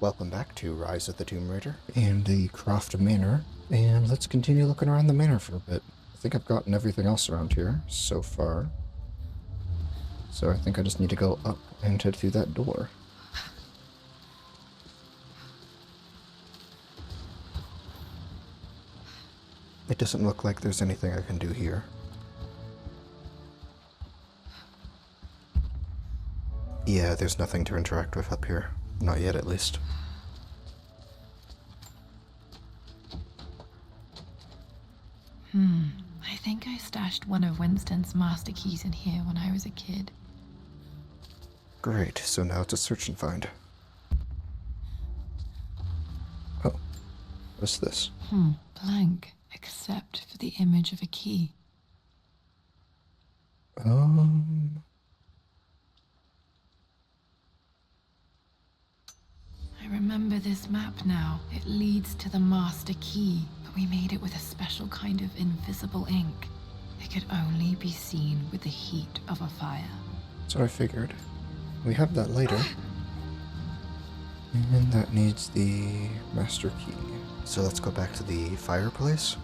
Welcome back to Rise of the Tomb Raider and the Croft Manor, and let's continue looking around the manor for a bit. I think I've gotten everything else around here so far, so I think I just need to go up and head through that door. It doesn't look like there's anything I can do here. Yeah, there's nothing to interact with up here. Not yet, at least. I think I stashed one of Winston's master keys in here when I was a kid. Great, so now it's a search and find. Oh, what's this? Blank, except for the image of a key. I remember this map now. It leads to the master key, but we made it with a special kind of invisible ink. It could only be seen with the heat of a fire. That's what I figured. We have that later. And that needs the master key. So let's go back to the fireplace.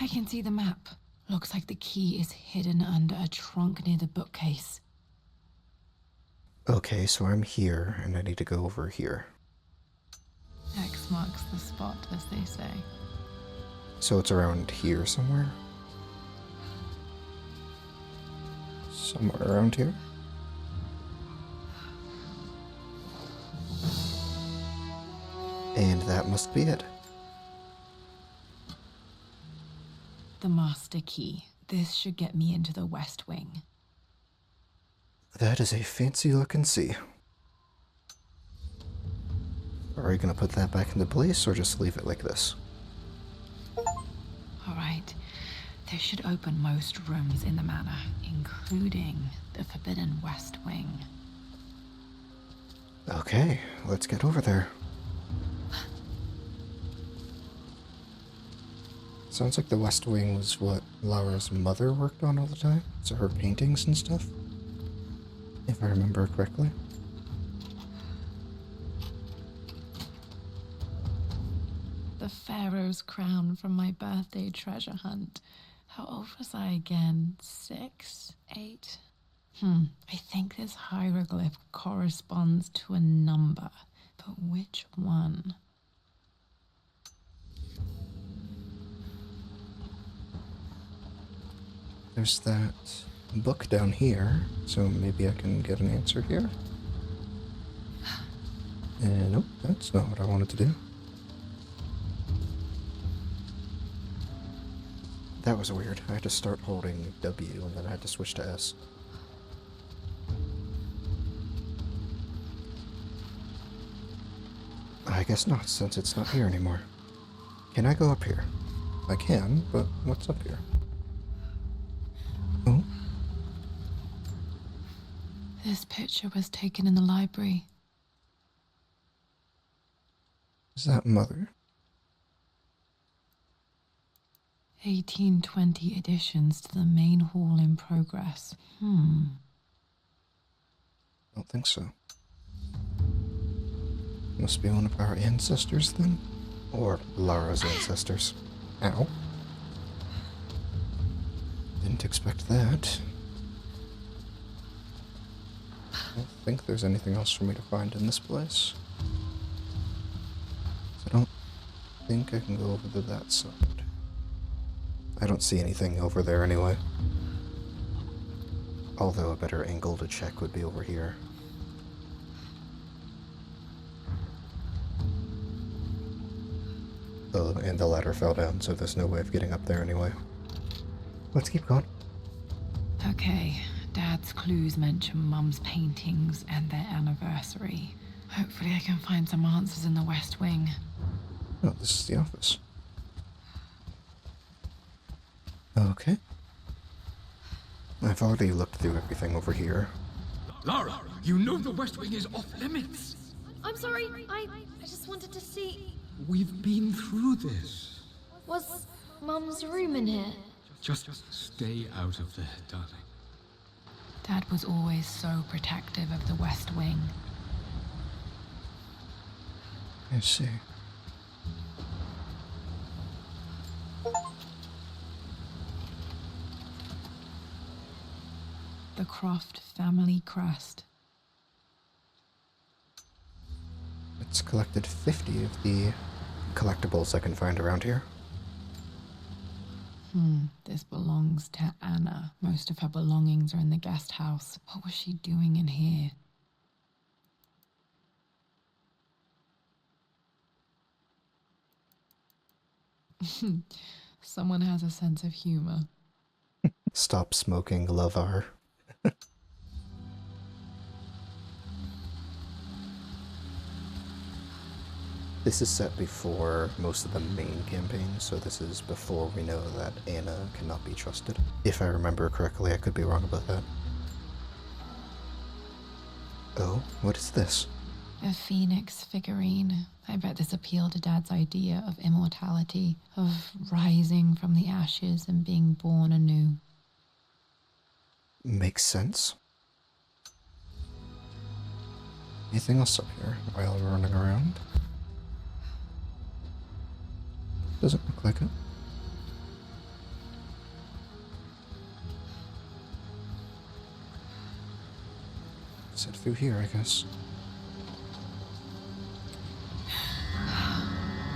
I can see the map. Looks like the key is hidden under a trunk near the bookcase. Okay, so I'm here, and I need to go over here. X marks the spot, as they say. So it's around here somewhere? Somewhere around here? And that must be it. The master key. This should get me into the West Wing. That is a fancy looking sea. Are you gonna put that back into place or just leave it like this? Alright. This should open most rooms in the manor, including the Forbidden West Wing. Okay, let's get over there. Sounds like the West Wing was what Laura's mother worked on all the time. So her paintings and stuff. If I remember correctly. The Pharaoh's crown from my birthday treasure hunt. How old was I again? 6? 8? I think this hieroglyph corresponds to a number. But which one? There's that book down here, so maybe I can get an answer here. Nope, that's not what I wanted to do. That was weird. I had to start holding W and then I had to switch to S. I guess not, since it's not here anymore. Can I go up here? I can, but what's up here? Oh? This picture was taken in the library. Is that Mother? 1820 additions to the main hall in progress. I don't think so. Must be one of our ancestors then? Or Lara's ancestors. Ow. Didn't expect that. I don't think there's anything else for me to find in this place. I don't think I can go over to that side. I don't see anything over there anyway. Although a better angle to check would be over here. Oh, and the ladder fell down, so there's no way of getting up there anyway. Let's keep going. Okay, Dad's clues mention Mum's paintings and their anniversary. Hopefully I can find some answers in the West Wing. Oh, this is the office. Okay. I've already looked through everything over here. Lara, you know the West Wing is off limits. I'm sorry, I just wanted to see. We've been through this. Was Mum's room in here? Just stay out of there, darling. Dad was always so protective of the West Wing. I see. The Croft family crest. It's collected 50 of the collectibles I can find around here. This belongs to Anna. Most of her belongings are in the guest house. What was she doing in here? Someone has a sense of humor. Stop smoking, Lavar. This is set before most of the main campaign, so this is before we know that Anna cannot be trusted. If I remember correctly, I could be wrong about that. Oh, what is this? A phoenix figurine. I bet this appealed to Dad's idea of immortality, of rising from the ashes and being born anew. Makes sense. Anything else up here while we're running around? Doesn't look like it. Sit through here, I guess.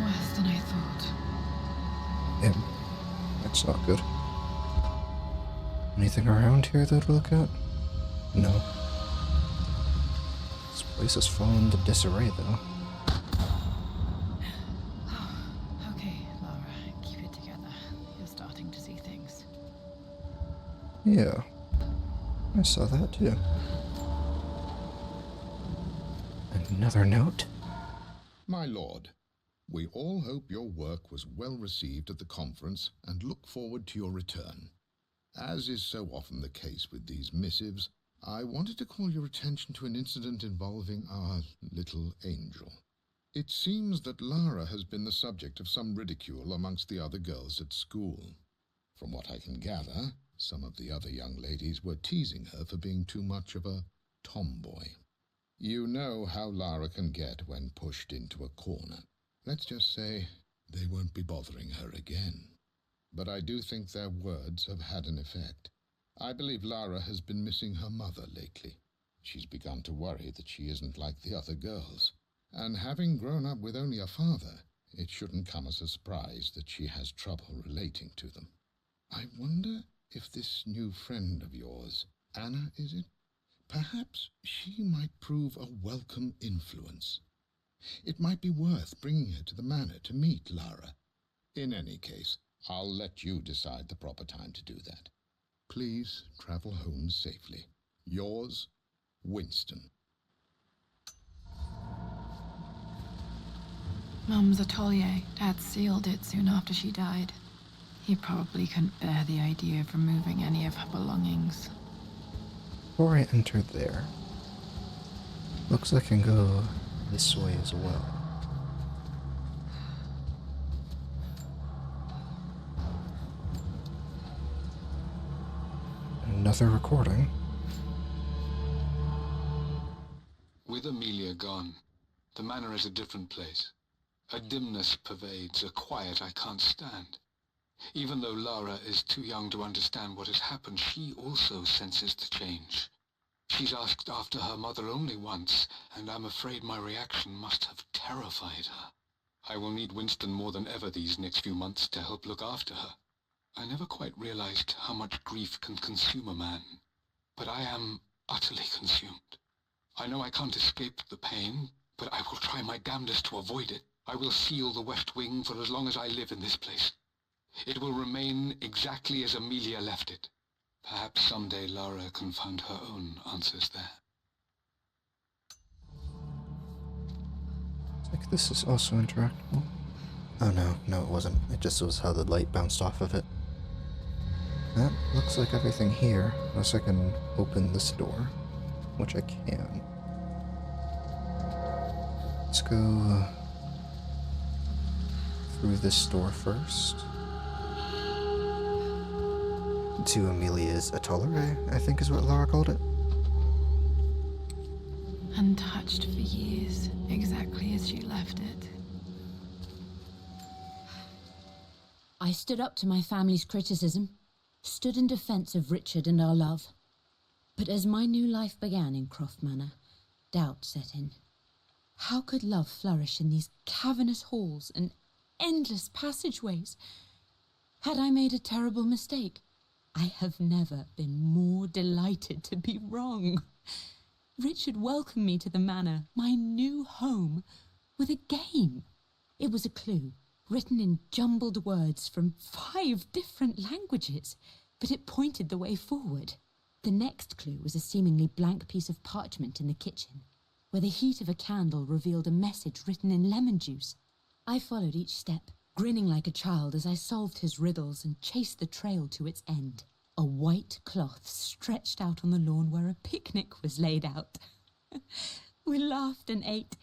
Worse than I thought. Yeah, that's not good. Anything around here that we look at? No. This place has fallen into disarray, though. Okay, Laura, keep it together. You're starting to see things. Yeah, I saw that too. Another note? My lord, we all hope your work was well received at the conference and look forward to your return. As is so often the case with these missives, I wanted to call your attention to an incident involving our little angel. It seems that Lara has been the subject of some ridicule amongst the other girls at school. From what I can gather, some of the other young ladies were teasing her for being too much of a tomboy. You know how Lara can get when pushed into a corner. Let's just say they won't be bothering her again. But I do think their words have had an effect. I believe Lara has been missing her mother lately. She's begun to worry that she isn't like the other girls. And having grown up with only a father, it shouldn't come as a surprise that she has trouble relating to them. I wonder if this new friend of yours, Anna, is it? Perhaps she might prove a welcome influence. It might be worth bringing her to the manor to meet Lara. In any case, I'll let you decide the proper time to do that. Please travel home safely. Yours, Winston. Mum's atelier. Dad sealed it soon after she died. He probably couldn't bear the idea of removing any of her belongings. Before I enter there, looks like I can go this way as well. Another recording. With Amelia gone, the manor is a different place. A dimness pervades, a quiet I can't stand. Even though Lara is too young to understand what has happened, she also senses the change. She's asked after her mother only once, and I'm afraid my reaction must have terrified her. I will need Winston more than ever these next few months to help look after her. I never quite realized how much grief can consume a man, but I am utterly consumed. I know I can't escape the pain, but I will try my damnedest to avoid it. I will seal the West Wing for as long as I live in this place. It will remain exactly as Amelia left it. Perhaps someday Lara can find her own answers there. Like this is also interactable. Oh no, it wasn't. It just was how the light bounced off of it. That looks like everything here, unless I can open this door, which I can. Let's go through this door first. to Amelia's atollar, I think is what Laura called it. Untouched for years, exactly as she left it. I stood up to my family's criticism, stood in defense of Richard and our love. But as my new life began in Croft Manor, doubt set in. How could love flourish in these cavernous halls and endless passageways? Had I made a terrible mistake? I have never been more delighted to be wrong. Richard welcomed me to the manor, my new home, with a game. It was a clue, written in jumbled words from 5 different languages, but it pointed the way forward. The next clue was a seemingly blank piece of parchment in the kitchen, where the heat of a candle revealed a message written in lemon juice. I followed each step, grinning like a child as I solved his riddles and chased the trail to its end. A white cloth stretched out on the lawn where a picnic was laid out. We laughed and ate,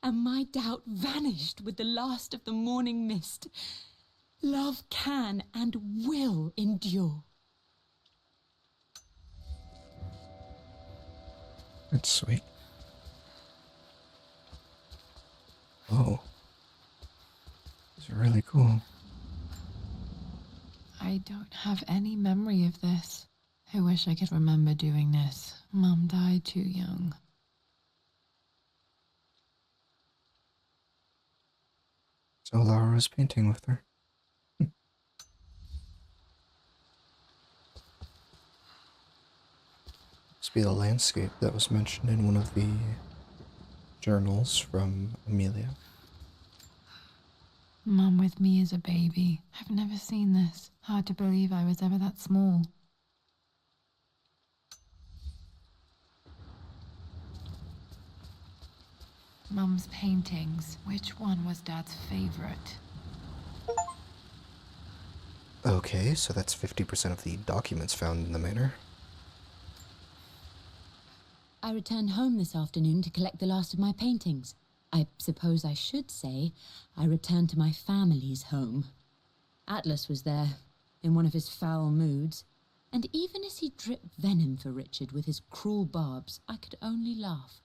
and my doubt vanished with the last of the morning mist. Love can and will endure. That's sweet. Oh. It's really cool. I don't have any memory of this. I wish I could remember doing this. Mum died too young. So Laura was painting with her. Must be the landscape that was mentioned in one of the journals from Amelia. Mum with me as a baby. I've never seen this. Hard to believe I was ever that small. Mum's paintings. Which one was Dad's favorite? Okay, so that's 50% of the documents found in the manor. I returned home this afternoon to collect the last of my paintings. I suppose I should say I returned to my family's home. Atlas was there, in one of his foul moods, and even as he dripped venom for Richard with his cruel barbs, I could only laugh.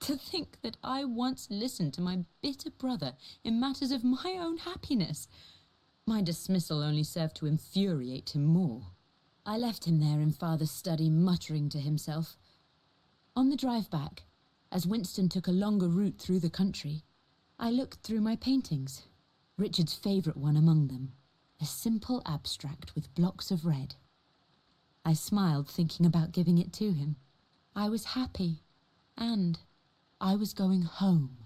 To think that I once listened to my bitter brother in matters of my own happiness. My dismissal only served to infuriate him more. I left him there in Father's study, muttering to himself. On the drive back, as Winston took a longer route through the country, I looked through my paintings, Richard's favourite one among them, a simple abstract with blocks of red. I smiled, thinking about giving it to him. I was happy, and I was going home.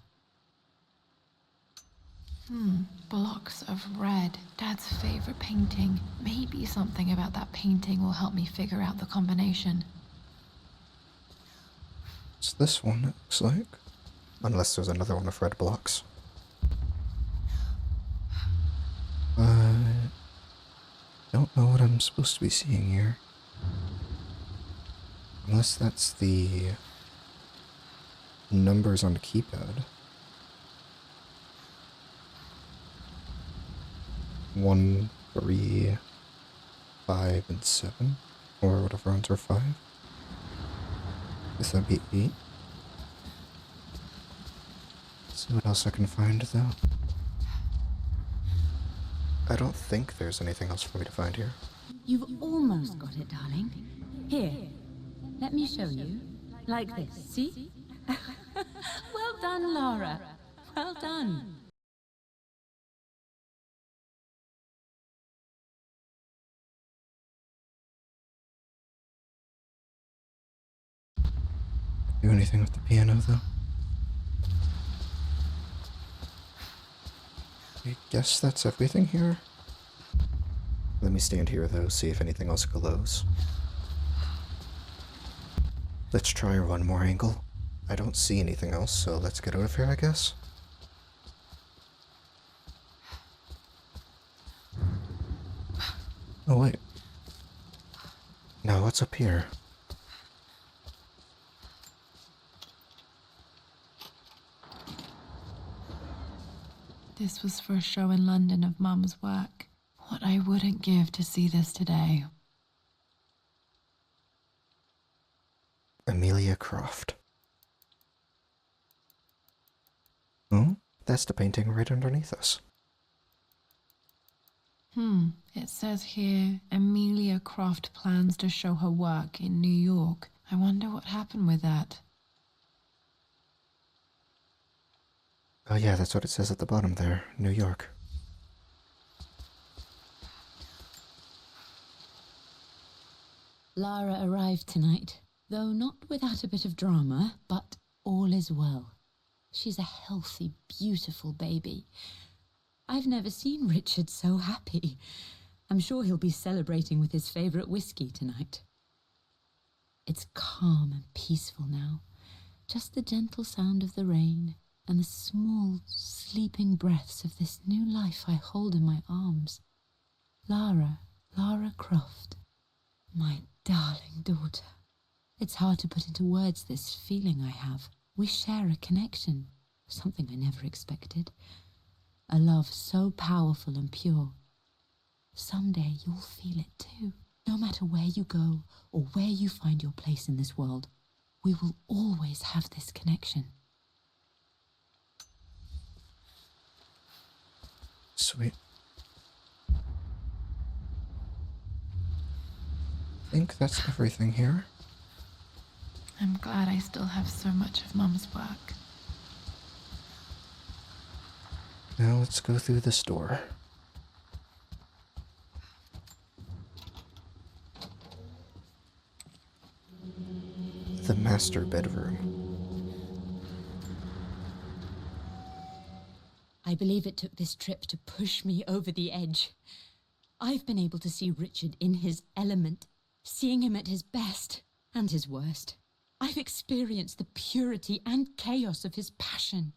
Blocks of red. Dad's favorite painting. Maybe something about that painting will help me figure out the combination. It's this one, it looks like. Unless there's another one of red blocks. I don't know what I'm supposed to be seeing here. Unless that's the numbers on the keypad. 1, 3, 5, and 7. Or whatever ones are 5. Guess that'd be 8. Let's see what else I can find, though. I don't think there's anything else for me to find here. You've almost got it, darling. Here, let me show you. Like this, see? Well done, Laura. Well done. Do anything with the piano, though? I guess that's everything here. Let me stand here, though, see if anything else glows. Let's try one more angle. I don't see anything else, so let's get out of here, I guess. Oh, wait. Now, what's up here? This was for a show in London of Mum's work. What I wouldn't give to see this today. Amelia Croft. Oh, that's the painting right underneath us. It says here, Amelia Croft plans to show her work in New York. I wonder what happened with that. Oh yeah, that's what it says at the bottom there, New York. Lara arrived tonight, though not without a bit of drama, but all is well. She's a healthy, beautiful baby. I've never seen Richard so happy. I'm sure he'll be celebrating with his favourite whiskey tonight. It's calm and peaceful now. Just the gentle sound of the rain and the small, sleeping breaths of this new life I hold in my arms. Lara Croft, my darling daughter. It's hard to put into words this feeling I have. We share a connection, something I never expected. A love so powerful and pure. Someday you'll feel it too. No matter where you go or where you find your place in this world, we will always have this connection. Sweet. I think that's everything here. I'm glad I still have so much of Mum's work. Now let's go through this door. The master bedroom. I believe it took this trip to push me over the edge. I've been able to see Richard in his element, seeing him at his best and his worst. I've experienced the purity and chaos of his passion,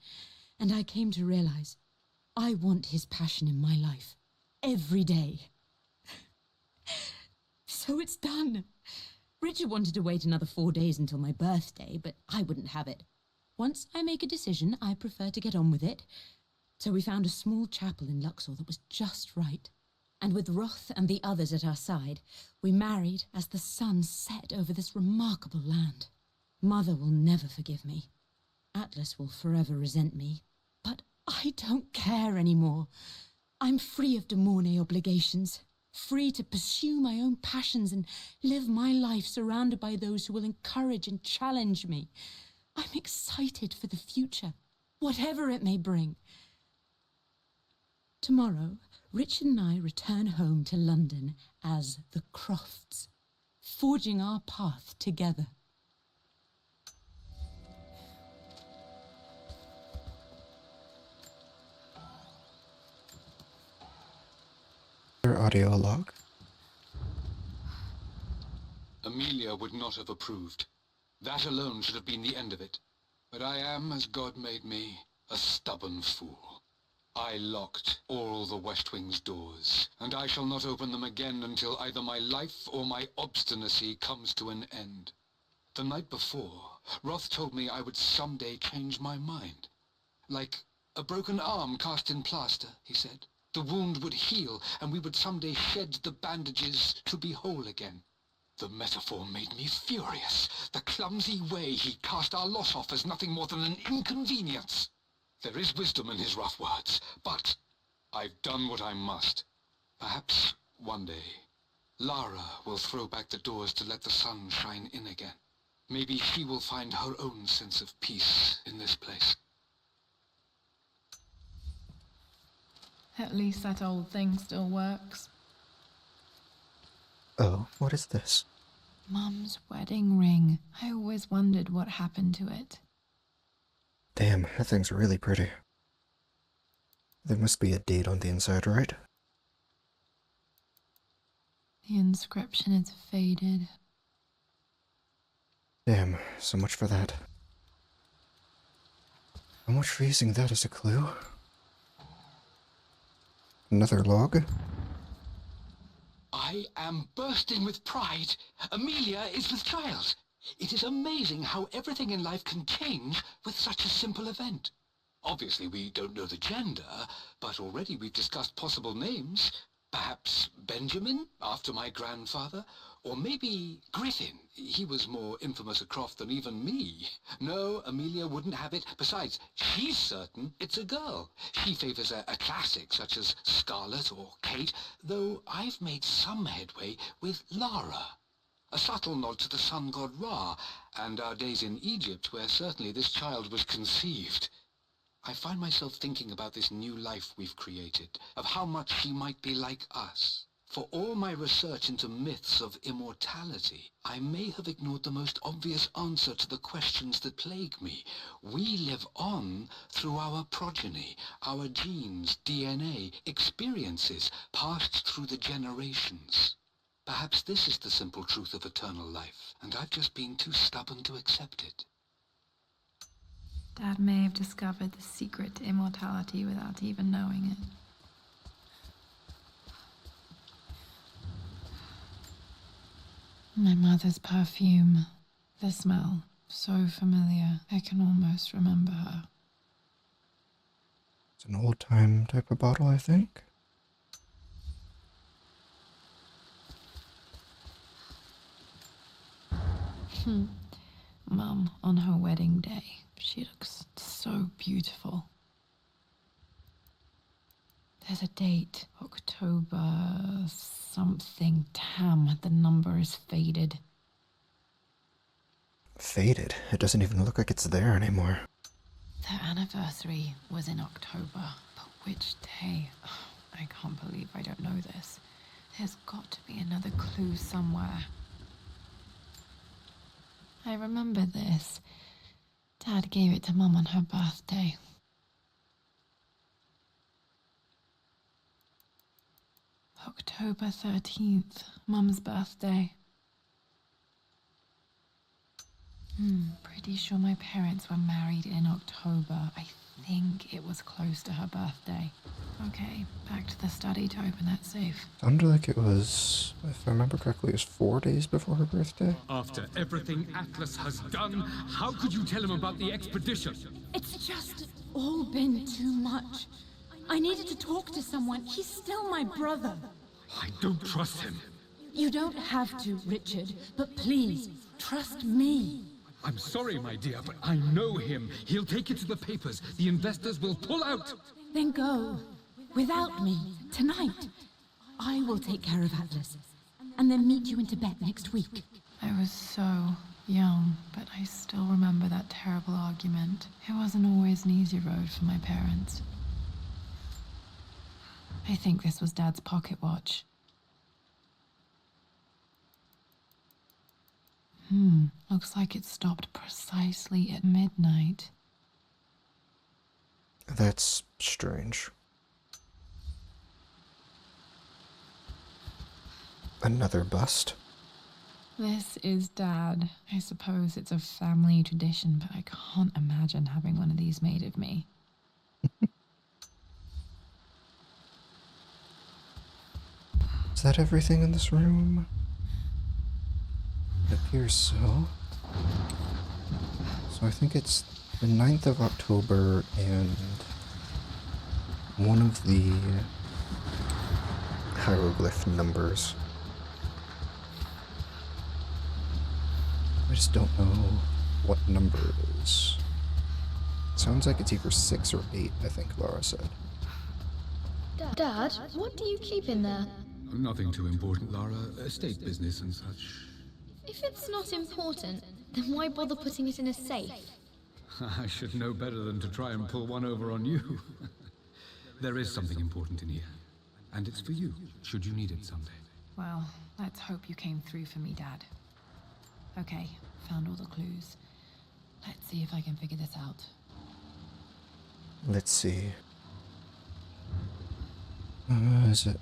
and I came to realize I want his passion in my life every day. So it's done. Richard wanted to wait another 4 days until my birthday, but I wouldn't have it. Once I make a decision, I prefer to get on with it. So we found a small chapel in Luxor that was just right. And with Roth and the others at our side, we married as the sun set over this remarkable land. Mother will never forgive me. Atlas will forever resent me. But I don't care anymore. I'm free of De Mornay obligations, free to pursue my own passions and live my life surrounded by those who will encourage and challenge me. I'm excited for the future, whatever it may bring. Tomorrow, Richard and I return home to London as the Crofts, forging our path together. Your audio log. Amelia would not have approved. That alone should have been the end of it. But I am, as God made me, a stubborn fool. I locked all the West Wing's doors, and I shall not open them again until either my life or my obstinacy comes to an end. The night before, Roth told me I would someday change my mind. Like a broken arm cast in plaster, he said. The wound would heal, and we would someday shed the bandages to be whole again. The metaphor made me furious. The clumsy way he cast our loss off as nothing more than an inconvenience. There is wisdom in his rough words, but I've done what I must. Perhaps one day, Lara will throw back the doors to let the sun shine in again. Maybe she will find her own sense of peace in this place. At least that old thing still works. Oh, what is this? Mum's wedding ring. I always wondered what happened to it. Damn, that thing's really pretty. There must be a date on the inside, right? The inscription is faded. Damn, so much for that. How much for using that as a clue? Another log? I am bursting with pride. Amelia is with child. It is amazing how everything in life can change with such a simple event. Obviously, we don't know the gender, but already we've discussed possible names. Perhaps Benjamin, after my grandfather? Or maybe Griffin. He was more infamous at Croft than even me. No, Amelia wouldn't have it. Besides, she's certain it's a girl. She favors a classic such as Scarlet or Kate, though I've made some headway with Lara. A subtle nod to the sun god Ra, and our days in Egypt, where certainly this child was conceived. I find myself thinking about this new life we've created, of how much she might be like us. For all my research into myths of immortality, I may have ignored the most obvious answer to the questions that plague me. We live on through our progeny, our genes, DNA, experiences, passed through the generations. Perhaps this is the simple truth of eternal life, and I've just been too stubborn to accept it. Dad may have discovered the secret to immortality without even knowing it. My mother's perfume. The smell. So familiar. I can almost remember her. It's an old-time type of bottle, I think. Mum, on her wedding day, she looks so beautiful. There's a date, October something. Damn, the number is faded. Faded? It doesn't even look like it's there anymore. Their anniversary was in October, but which day? I can't believe I don't know this. There's got to be another clue somewhere. I remember this. Dad gave it to Mum on her birthday. October 13th, Mum's birthday. Pretty sure my parents were married in October. I think it was close to her birthday. Okay, back to the study to open that safe. Sounded like it was, if I remember correctly, it was 4 days before her birthday. After everything Atlas has done, how could you tell him about the expedition? It's just all been too much. I needed to talk to someone. He's still my brother. I don't trust him. You don't have to, Richard, but please, trust me. I'm sorry, my dear, but I know him. He'll take it to the papers. The investors will pull out. Then go. Without me, tonight. I will take care of Atlas, and then meet you in Tibet next week. I was so young, but I still remember that terrible argument. It wasn't always an easy road for my parents. I think this was Dad's pocket watch. Looks like it stopped precisely at midnight. That's strange. Another bust? This is Dad. I suppose it's a family tradition, but I can't imagine having one of these made of me. Is that everything in this room? It appears so. So I think it's the 9th of October and one of the hieroglyph numbers. I just don't know what number it is. Sounds like it's either 6 or 8, I think Laura said. Dad, what do you keep in there? Nothing too important, Lara. Estate business and such. If it's not important, then why bother putting it in a safe? I should know better than to try and pull one over on you. There is something important in here. And it's for you, should you need it someday. Well, let's hope you came through for me, Dad. Okay, found all the clues. Let's see if I can figure this out. Let's see. Is it?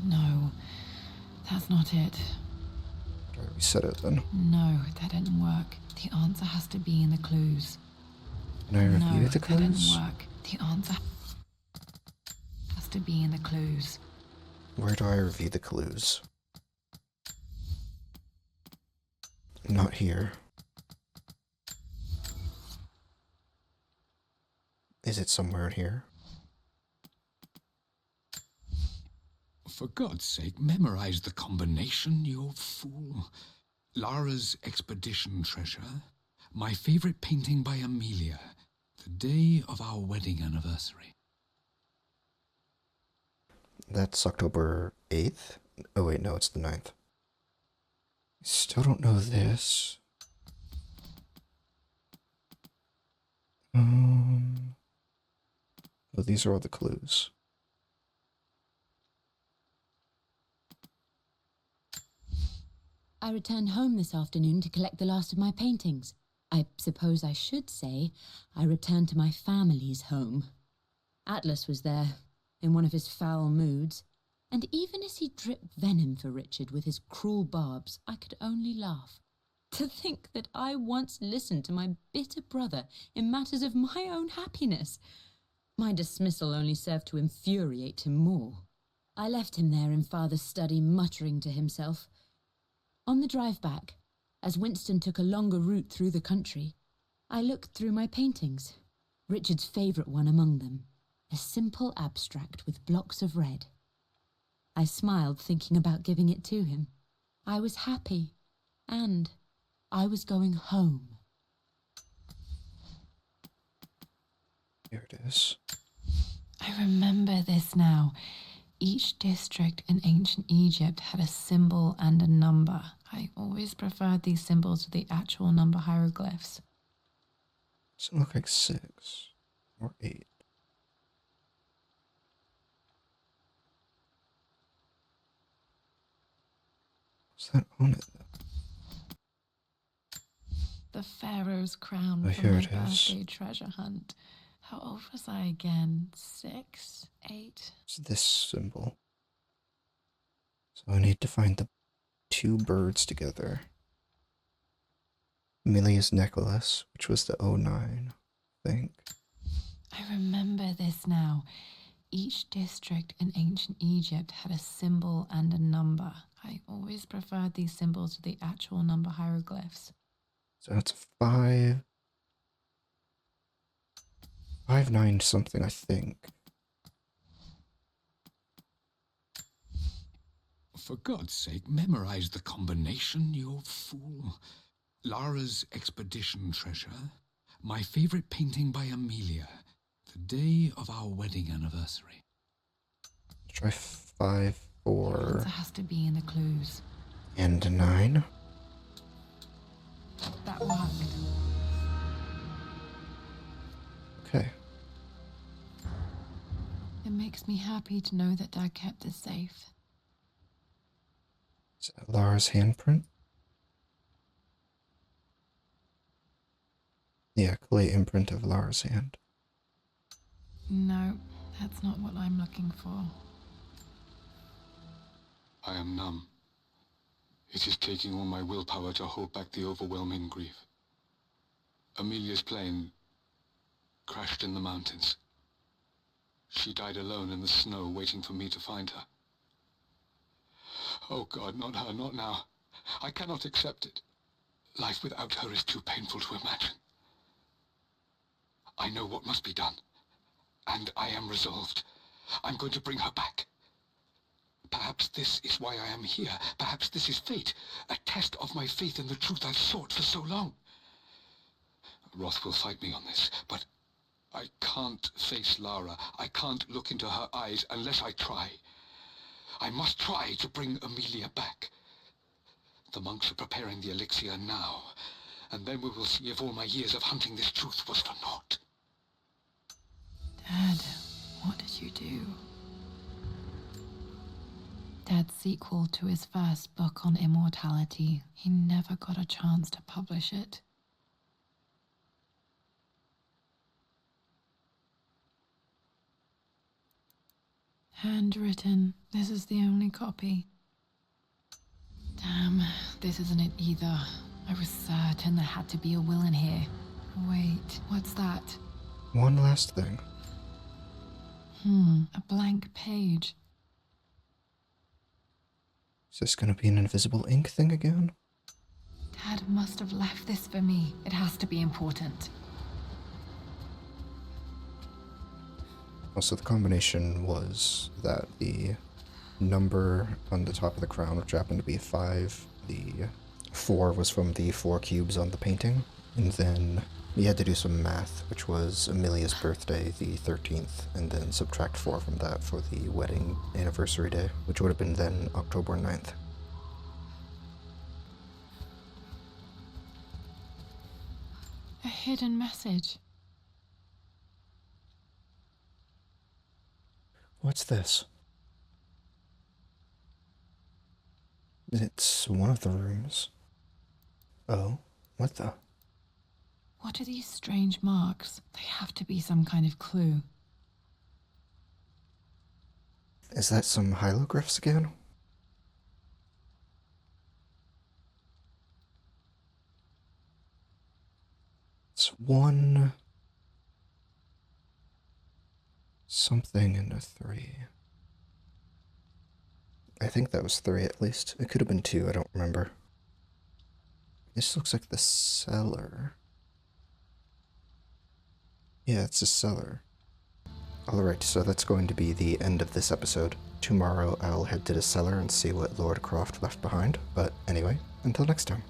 No, that's not it. Did I reset it then? No, that didn't work. The answer has to be in the clues. Can I review No, the that didn't clues? work. The answer has to be in the clues. Where do I review the clues? Not here. Is it somewhere in here? For God's sake, memorize the combination, you old fool. Lara's expedition treasure, my favorite painting by Amelia, the day of our wedding anniversary. That's October 8th? Oh wait, no, it's the 9th. Still don't know this. Oh, these are all the clues. I returned home this afternoon to collect the last of my paintings. I suppose I should say I returned to my family's home. Atlas was there, in one of his foul moods, and even as he dripped venom for Richard with his cruel barbs, I could only laugh. To think that I once listened to my bitter brother in matters of my own happiness. My dismissal only served to infuriate him more. I left him there in Father's study, muttering to himself. On the drive back, as Winston took a longer route through the country, I looked through my paintings, Richard's favourite one among them, a simple abstract with blocks of red. I smiled, thinking about giving it to him. I was happy, and I was going home. Here it is. I remember this now. Each district in ancient Egypt had a symbol and a number. I always preferred these symbols to the actual number hieroglyphs. Doesn't look like 6 or 8. What's that on it though? The Pharaoh's crown Oh, from here my it is. birthday treasure hunt. How old was I again? 6? 8? It's this symbol. So I need to find the 2 birds together. Amelia's necklace, which was the 09, I think. I remember this now. Each district in ancient Egypt had a symbol and a number. I always preferred these symbols to the actual number hieroglyphs. So that's 5. 5, 9 something, I think. For God's sake, memorize the combination, you old fool. Lara's expedition treasure, my favorite painting by Amelia, the day of our wedding anniversary. Try 5, 4, Answer has to be in the clues. and 9. That worked. Okay. It makes me happy to know that Dad kept this safe. Is that Lara's handprint? Yeah, clay imprint of Lara's hand. No, that's not what I'm looking for. I am numb. It is taking all my willpower to hold back the overwhelming grief. Amelia's plane crashed in the mountains. She died alone in the snow, waiting for me to find her. Oh God, not her, not now. I cannot accept it. Life without her is too painful to imagine. I know what must be done, and I am resolved. I'm going to bring her back. Perhaps this is why I am here. Perhaps this is fate, a test of my faith in the truth I've sought for so long. Roth will fight me on this, but I can't face Lara. I can't look into her eyes unless I try. I must try to bring Amelia back. The monks are preparing the elixir now, and then we will see if all my years of hunting this truth was for naught. Dad, what did you do? Dad's sequel to his first book on immortality, he never got a chance to publish it. Handwritten. This is the only copy. Damn, this isn't it either. I was certain there had to be a will in here. Wait, what's that? One last thing. A blank page. Is this gonna be an invisible ink thing again? Dad must have left this for me. It has to be important. Also, the combination was that the number on the top of the crown, which happened to be a 5. The 4 was from the 4 cubes on the painting. And then we had to do some math, which was Amelia's birthday, the 13th, and then subtract 4 from that for the wedding anniversary day, which would have been then October 9th. A hidden message. What's this? It's one of the rooms. Oh, what the? What are these strange marks? They have to be some kind of clue. Is that some hieroglyphs again? It's 1... something and a 3. I think that was 3 at least. It could have been 2, I don't remember. This looks like the cellar. Yeah, it's a cellar. Alright, so that's going to be the end of this episode. Tomorrow I'll head to the cellar and see what Lord Croft left behind. But anyway, until next time.